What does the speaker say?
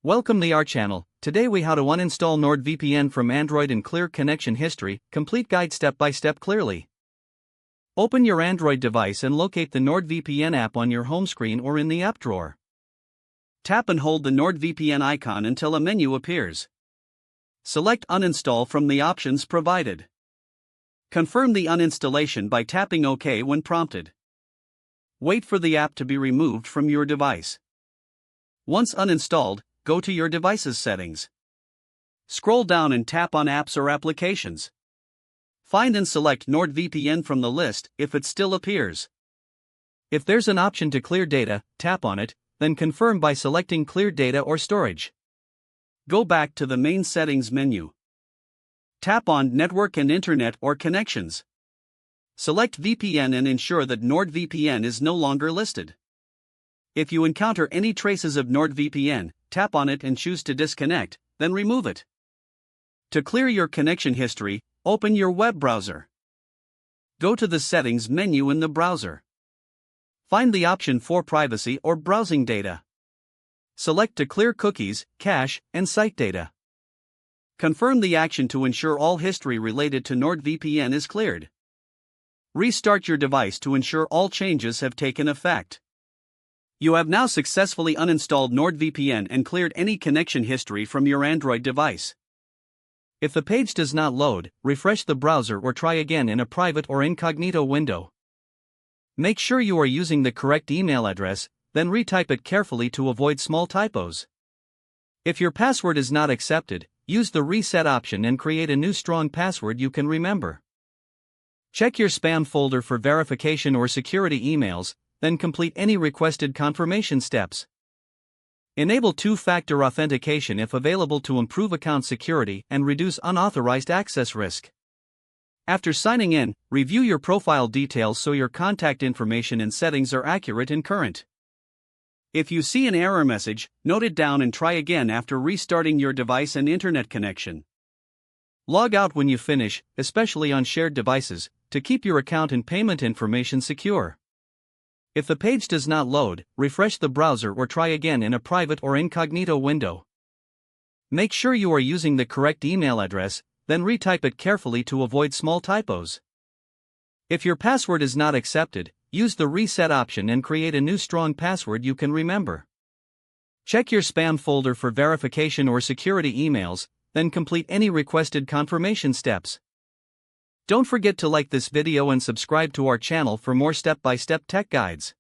Welcome to our channel. Today we how to uninstall NordVPN from Android and clear connection history, complete guide step by step clearly. Open your Android device and locate the NordVPN app on your home screen or in the app drawer. Tap and hold the NordVPN icon until a menu appears. Select Uninstall from the options provided. Confirm the uninstallation by tapping OK when prompted. Wait for the app to be removed from your device. Once uninstalled, go to your device's settings. Scroll down and tap on Apps or Applications. Find and select NordVPN from the list if it still appears. If there's an option to clear data, tap on it, then confirm by selecting Clear Data or Storage. Go back to the main settings menu. Tap on Network and Internet or Connections. Select VPN and ensure that NordVPN is no longer listed. If you encounter any traces of NordVPN, tap on it and choose to disconnect, then remove it. To clear your connection history, open your web browser. Go to the Settings menu in the browser. Find the option for Privacy or Browsing Data. Select to clear cookies, cache, and site data. Confirm the action to ensure all history related to NordVPN is cleared. Restart your device to ensure all changes have taken effect. You have now successfully uninstalled NordVPN and cleared any connection history from your Android device. If the page does not load, refresh the browser or try again in a private or incognito window. Make sure you are using the correct email address, then retype it carefully to avoid small typos. If your password is not accepted, use the reset option and create a new strong password you can remember. Check your spam folder for verification or security emails, then complete any requested confirmation steps. Enable two-factor authentication if available to improve account security and reduce unauthorized access risk. After signing in, review your profile details so your contact information and settings are accurate and current. If you see an error message, note it down and try again after restarting your device and internet connection. Log out when you finish, especially on shared devices, to keep your account and payment information secure. If the page does not load, refresh the browser or try again in a private or incognito window. Make sure you are using the correct email address, then retype it carefully to avoid small typos. If your password is not accepted, use the reset option and create a new strong password you can remember. Check your spam folder for verification or security emails, then complete any requested confirmation steps. Don't forget to like this video and subscribe to our channel for more step-by-step tech guides.